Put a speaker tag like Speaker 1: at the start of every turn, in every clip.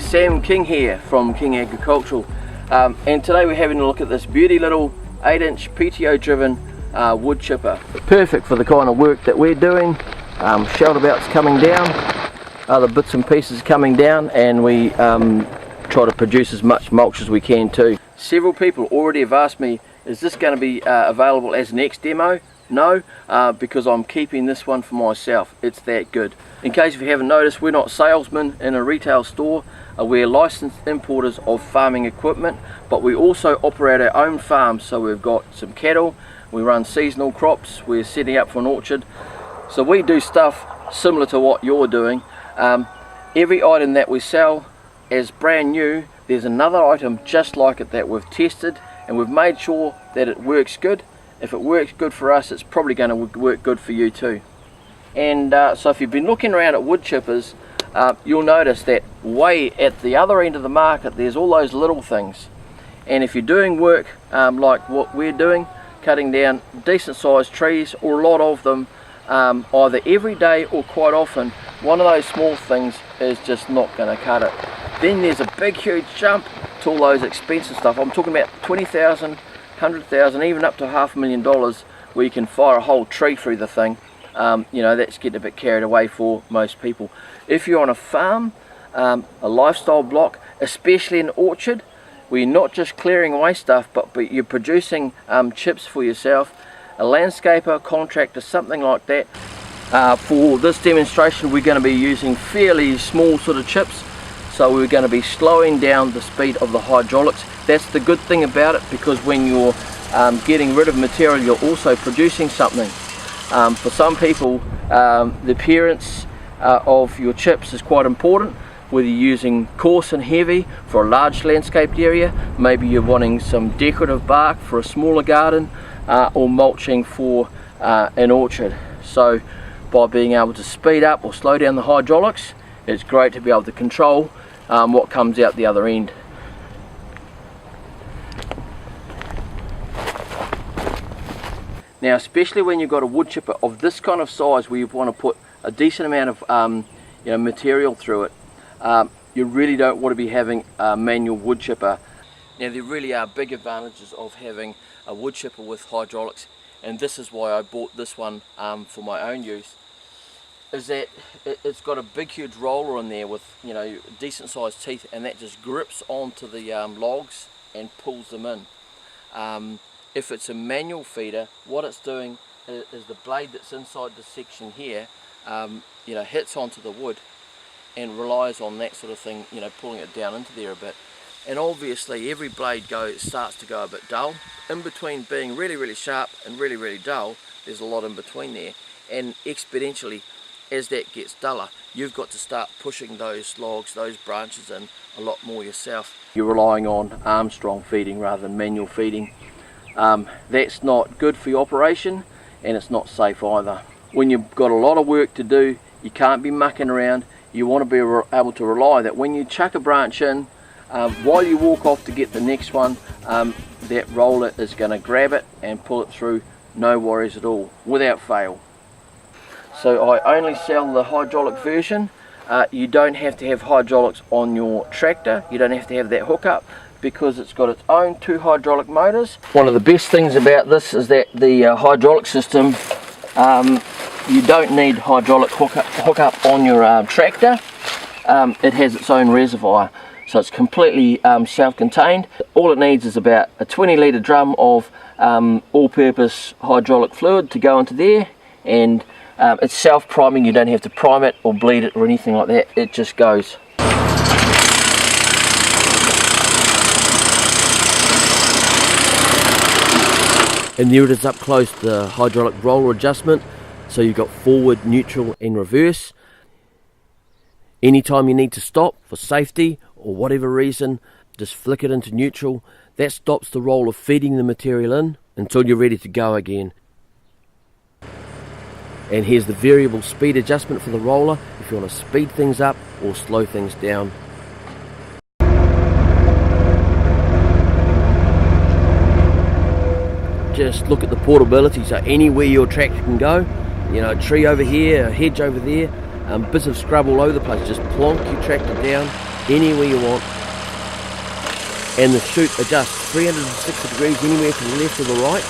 Speaker 1: Sam King here from King Agricultural, and today we're having a look at this beauty little 8-inch PTO driven wood chipper. Perfect for the kind of work that we're doing. Shelter belts coming down, other bits and pieces coming down, and we try to produce as much mulch as we can too. Several people already have asked me, is this going to be available as an X demo? No, because I'm keeping this one for myself. It's that good. In case if you haven't noticed, we're not salesmen in a retail store. We're licensed importers of farming equipment, but we also operate our own farm. So we've got some cattle, we run seasonal crops, we're setting up for an orchard. So we do stuff similar to what you're doing. Every item that we sell as brand new, there's another item just like it that we've tested and we've made sure that it works good. If it works good for us, it's probably going to work good for you too. And so if you've been looking around at wood chippers, you'll notice that way at the other end of the market there's all those little things. And if you're doing work like what we're doing, cutting down decent sized trees, or a lot of them, either every day or quite often, one of those small things is just not going to cut it. Then there's a big huge jump to all those expensive stuff. I'm talking about 20,000, 100,000, even up to $500,000, where you can fire a whole tree through the thing. You know, that's getting a bit carried away for most people. If you're on a farm, a lifestyle block, especially an orchard, where you're not just clearing away stuff, but you're producing chips for yourself, a landscaper, contractor, something like that. For this demonstration we're going to be using fairly small sort of chips, so we're going to be slowing down the speed of the hydraulics. That's the good thing about it, because when you're getting rid of material, you're also producing something. For some people, the appearance of your chips is quite important, whether you're using coarse and heavy for a large landscaped area, maybe you're wanting some decorative bark for a smaller garden, or mulching for an orchard. So by being able to speed up or slow down the hydraulics, it's great to be able to control what comes out the other end. Now, especially when you've got a wood chipper of this kind of size, where you want to put a decent amount of material through it, you really don't want to be having a manual wood chipper. Now, there really are big advantages of having a wood chipper with hydraulics, and this is why I bought this one for my own use. Is that it's got a big huge roller in there with, you know, decent sized teeth, and that just grips onto the logs and pulls them in. If it's a manual feeder, what it's doing is the blade that's inside the section here, you know, hits onto the wood and relies on that sort of thing, you know, pulling it down into there a bit. And obviously every blade starts to go a bit dull. In between being really, really sharp and really, really dull, there's a lot in between there. And exponentially, as that gets duller, you've got to start pushing those logs, those branches in a lot more yourself. You're relying on Armstrong feeding rather than manual feeding. That's not good for your operation, and it's not safe either. When you've got a lot of work to do, you can't be mucking around. You want to be able to rely that when you chuck a branch in, while you walk off to get the next one, that roller is going to grab it and pull it through, no worries at all, without fail. So I only sell the hydraulic version. You don't have to have hydraulics on your tractor. You don't have to have that hookup, because it's got its own 2 hydraulic motors. One of the best things about this is that the hydraulic system, you don't need hydraulic hookup on your tractor. It has its own reservoir, so it's completely self-contained. All it needs is about a 20-litre drum of all-purpose hydraulic fluid to go into there, and it's self-priming. You don't have to prime it or bleed it or anything like that. It just goes. And there it is up close, the hydraulic roller adjustment. So you've got forward, neutral and reverse. Anytime you need to stop for safety or whatever reason, just flick it into neutral. That stops the roller feeding the material in until you're ready to go again. And here's the variable speed adjustment for the roller if you want to speed things up or slow things down. Just look at the portability, so anywhere your tractor can go, you know, a tree over here, a hedge over there, bits of scrub all over the place, just plonk your tractor down anywhere you want, and the chute adjusts 360 degrees anywhere to the left or the right,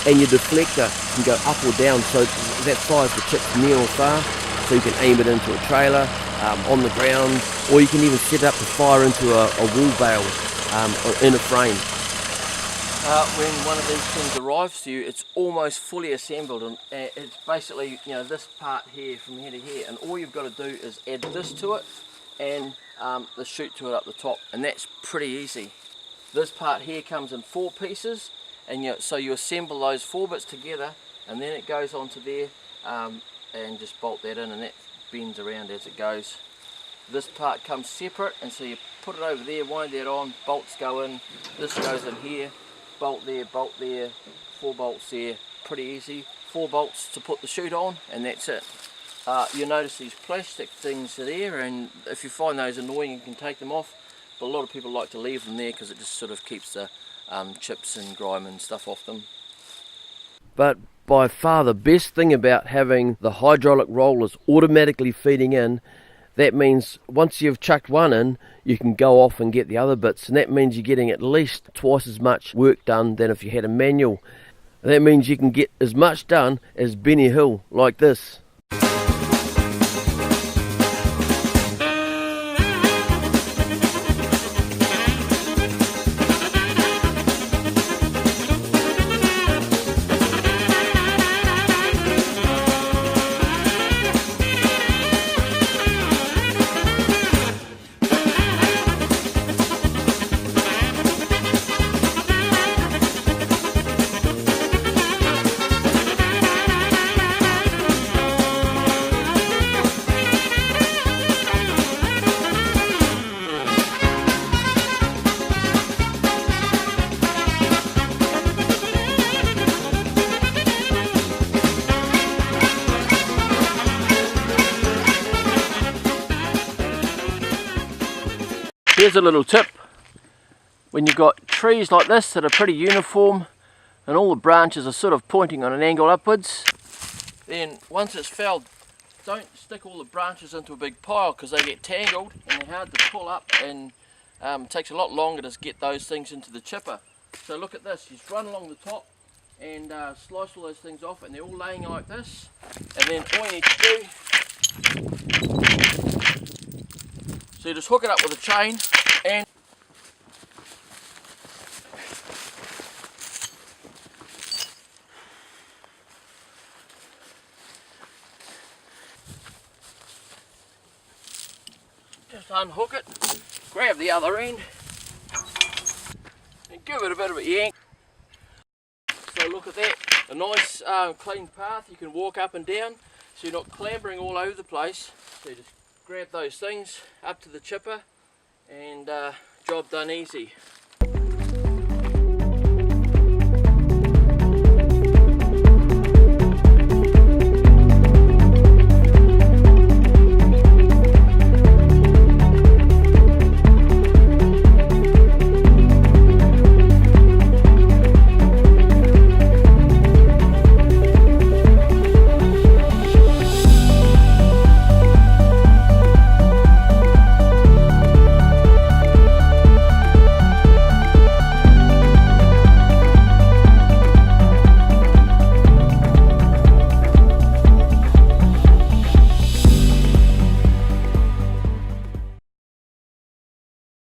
Speaker 1: and your deflector can go up or down, so that fires the chips near or far, so you can aim it into a trailer, on the ground, or you can even set it up to fire into a wall bale in a frame. When one of these things arrives to you, it's almost fully assembled, and it's basically, you know, this part here from here to here, and all you've got to do is add this to it and the chute to it up the top, and that's pretty easy. This part here comes in 4 pieces, and so you assemble those 4 bits together, and then it goes onto there, and just bolt that in, and that bends around as it goes. This part comes separate, and so you put it over there, wind that on, bolts go in, this goes in here, bolt there, 4 bolts there, pretty easy. 4 bolts to put the chute on, and that's it. You'll notice these plastic things are there, and if you find those annoying, you can take them off, but a lot of people like to leave them there because it just sort of keeps the chips and grime and stuff off them. But by far the best thing about having the hydraulic rollers automatically feeding in, that means once you've chucked one in, you can go off and get the other bits, and that means you're getting at least twice as much work done than if you had a manual. That means you can get as much done as Benny Hill, like this. Here's a little tip. When you've got trees like this that are pretty uniform and all the branches are sort of pointing on an angle upwards, then once it's felled, don't stick all the branches into a big pile because they get tangled and they're hard to pull up, and it takes a lot longer to get those things into the chipper. So look at this, you just run along the top and slice all those things off, and they're all laying like this, and then all you need to do, so you just hook it up with a chain and just unhook it, grab the other end and give it a bit of a yank. So look at that, a nice clean path you can walk up and down, so you're not clambering all over the place. So you just grab those things up to the chipper and job done easy.